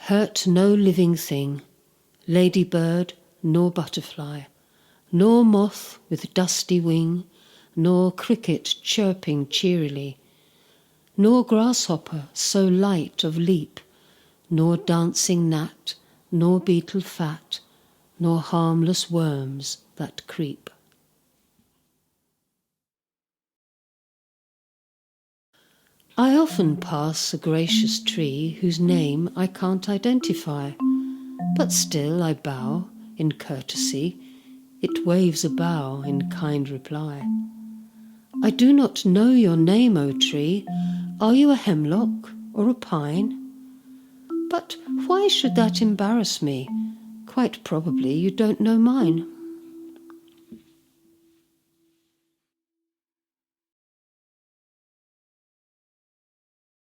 Hurt no living thing, ladybird nor butterfly, nor moth with dusty wing, nor cricket chirping cheerily, nor grasshopper so light of leap, nor dancing gnat, nor beetle fat, nor harmless worms that creep. I often pass a gracious tree whose name I can't identify, but still I bow in courtesy, it waves a bough in kind reply. I do not know your name, O tree, are you a hemlock or a pine? But why should that embarrass me? Quite probably you don't know mine.